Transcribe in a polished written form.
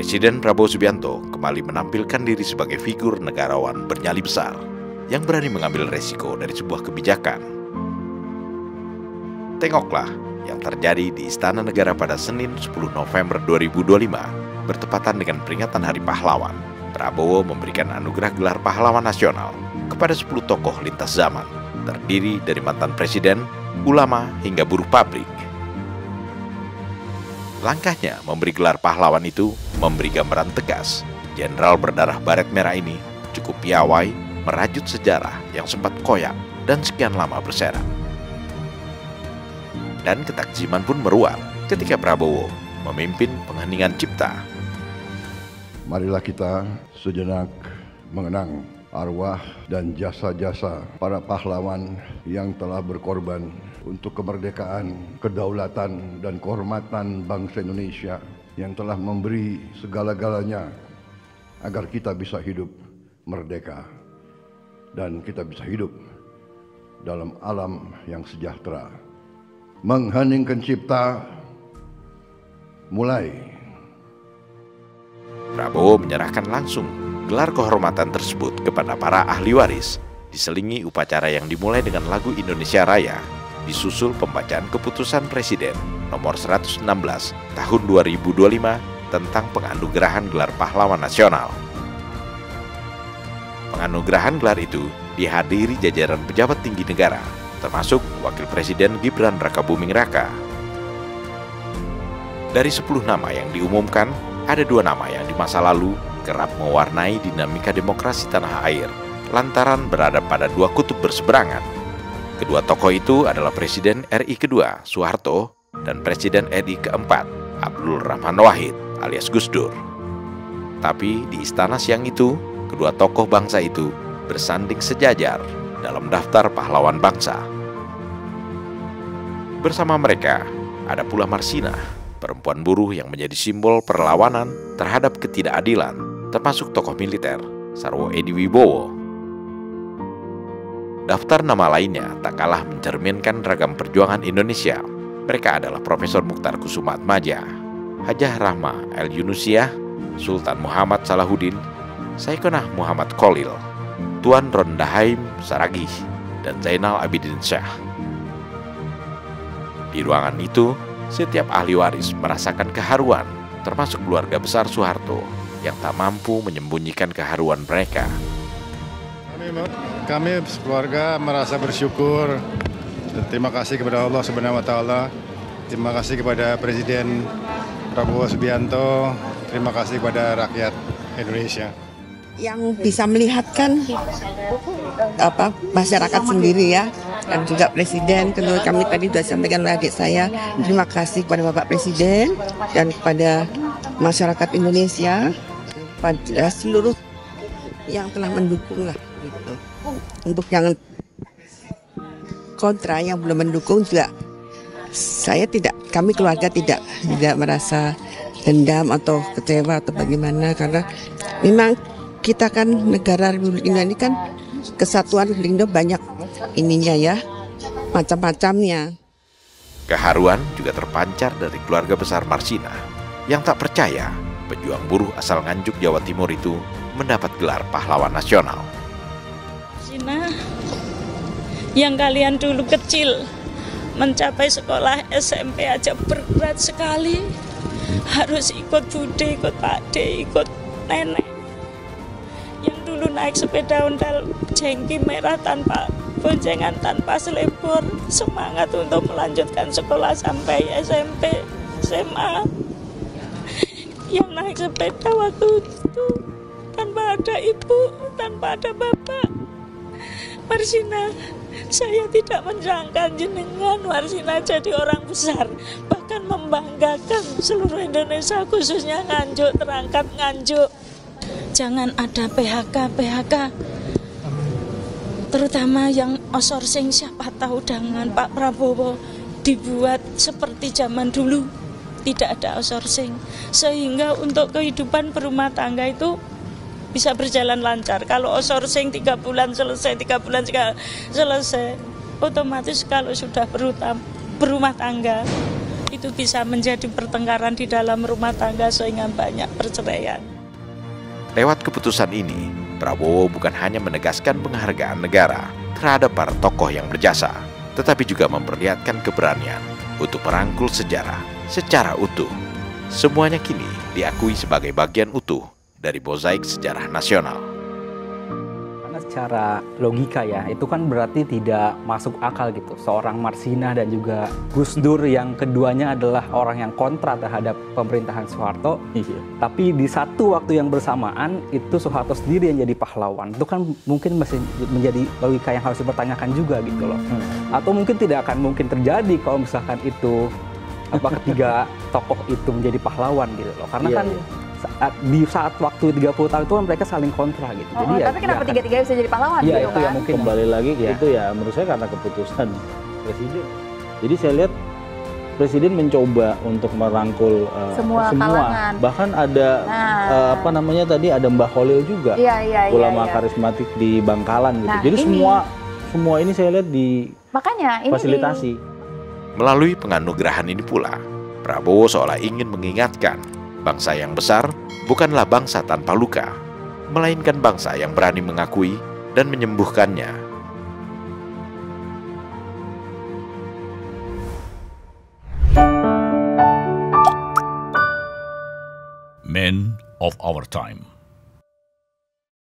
Presiden Prabowo Subianto kembali menampilkan diri sebagai figur negarawan bernyali besar yang berani mengambil resiko dari sebuah kebijakan. Tengoklah yang terjadi di Istana Negara pada Senin 10 November 2025 bertepatan dengan peringatan Hari Pahlawan. Prabowo memberikan anugerah gelar pahlawan nasional kepada 10 tokoh lintas zaman, terdiri dari mantan presiden, ulama, hingga buruh pabrik. Langkahnya memberi gelar pahlawan itu memberi gambaran tegas. Jenderal berdarah baret merah ini cukup piawai merajut sejarah yang sempat koyak dan sekian lama berserak. Dan ketakziman pun meruat ketika Prabowo memimpin pengheningan cipta. Marilah kita sejenak mengenang arwah dan jasa-jasa para pahlawan yang telah berkorban untuk kemerdekaan, kedaulatan, dan kehormatan bangsa Indonesia, yang telah memberi segala-galanya agar kita bisa hidup merdeka dan kita bisa hidup dalam alam yang sejahtera. Mengheningkan cipta mulai. Prabowo menyerahkan langsung gelar kehormatan tersebut kepada para ahli waris, diselingi upacara yang dimulai dengan lagu Indonesia Raya, disusul pembacaan keputusan Presiden nomor 116 tahun 2025 tentang penganugerahan gelar pahlawan nasional. Penganugerahan gelar itu dihadiri jajaran pejabat tinggi negara, termasuk Wakil Presiden Gibran Rakabuming Raka. Dari 10 nama yang diumumkan, ada 2 nama yang di masa lalu kerap mewarnai dinamika demokrasi tanah air, lantaran berada pada 2 kutub berseberangan. Kedua tokoh itu adalah Presiden RI kedua, Soeharto, dan Presiden RI keempat, Abdul Rahman Wahid alias Gus Dur. Tapi di istana siang itu, kedua tokoh bangsa itu bersanding sejajar dalam daftar pahlawan bangsa. Bersama mereka, ada pula Marsinah, perempuan buruh yang menjadi simbol perlawanan terhadap ketidakadilan, termasuk tokoh militer, Sarwo Edi Wibowo. Daftar nama lainnya tak kalah mencerminkan ragam perjuangan Indonesia. Mereka adalah Profesor Mukhtar Kusumaatmadja, Hajah Rahma El Yunusiah, Sultan Muhammad Salahuddin, Saikonah Muhammad Khalil, Tuan Rondahaim Saragih, dan Zainal Abidin Syah. Di ruangan itu, setiap ahli waris merasakan keharuan, termasuk keluarga besar Soeharto yang tak mampu menyembunyikan keharuan mereka. Kami keluarga merasa bersyukur. Terima kasih kepada Allah Subhanahu wa taala. Terima kasih kepada Presiden Prabowo Subianto. Terima kasih kepada rakyat Indonesia. Yang bisa melihatkan masyarakat sendiri ya, dan juga Presiden. Kedua kami tadi sudah sampaikan oleh adik saya, terima kasih kepada Bapak Presiden dan kepada masyarakat Indonesia, pada seluruh yang telah mendukung lah gitu. Untuk yang kontra, yang belum mendukung juga, kami keluarga tidak merasa dendam atau kecewa atau bagaimana, karena memang kita kan negara Republik Indonesia ini kan kesatuan Republik Indonesia banyak ininya ya, macam-macamnya. Keharuan juga terpancar dari keluarga besar Marsinah yang tak percaya pejuang buruh asal Nganjuk, Jawa Timur itu mendapat gelar pahlawan nasional. Marsinah, yang kalian dulu kecil mencapai sekolah SMP aja berat sekali, harus ikut bude, ikut pakde, ikut nenek. Yang dulu naik sepeda ontel jengki merah tanpa boncengan, tanpa selebor, semangat untuk melanjutkan sekolah sampai SMP, SMA. Yang naik sepeda waktu itu tanpa ada ibu, tanpa ada bapak. Marsinah, saya tidak menjangka jenengan Marsinah jadi orang besar, bahkan membanggakan seluruh Indonesia, khususnya Nganjuk, terangkat Nganjuk. Jangan ada PHK, terutama yang outsourcing. Siapa tahu dengan Pak Prabowo dibuat seperti zaman dulu, tidak ada outsourcing, sehingga untuk kehidupan berumah tangga itu bisa berjalan lancar. Kalau outsourcing 3 bulan selesai, 3 bulan selesai, otomatis kalau sudah berumah tangga itu bisa menjadi pertengkaran di dalam rumah tangga sehingga banyak perceraian. Lewat keputusan ini, Prabowo bukan hanya menegaskan penghargaan negara terhadap para tokoh yang berjasa, tetapi juga memperlihatkan keberanian untuk merangkul sejarah secara utuh. Semuanya kini diakui sebagai bagian utuh dari mozaik sejarah nasional. Karena secara logika ya, itu kan berarti tidak masuk akal gitu. Seorang Marsina dan juga Gus Dur yang keduanya adalah orang yang kontra terhadap pemerintahan Soeharto. Tapi di satu waktu yang bersamaan, itu Soeharto sendiri yang jadi pahlawan. Itu kan mungkin masih menjadi logika yang harus dipertanyakan juga gitu loh. Atau mungkin tidak akan mungkin terjadi kalau misalkan itu ketiga tokoh itu menjadi pahlawan gitu loh. Karena kan di saat waktu 30 tahun itu kan mereka saling kontra gitu. Jadi tapi kenapa tiga-tiga bisa jadi pahlawan gitu itu kan? ya mungkin Kembali lagi itu ya menurut saya karena keputusan presiden. Jadi saya lihat presiden mencoba untuk merangkul Semua kalangan. Bahkan ada tadi ada Mbah Kholil juga, ulama karismatik di Bangkalan gitu. Nah, jadi semua ini saya lihat di makanya ini fasilitasi. Melalui penganugerahan ini pula, Prabowo seolah ingin mengingatkan bangsa yang besar bukanlah bangsa tanpa luka, melainkan bangsa yang berani mengakui dan menyembuhkannya. Men of our time.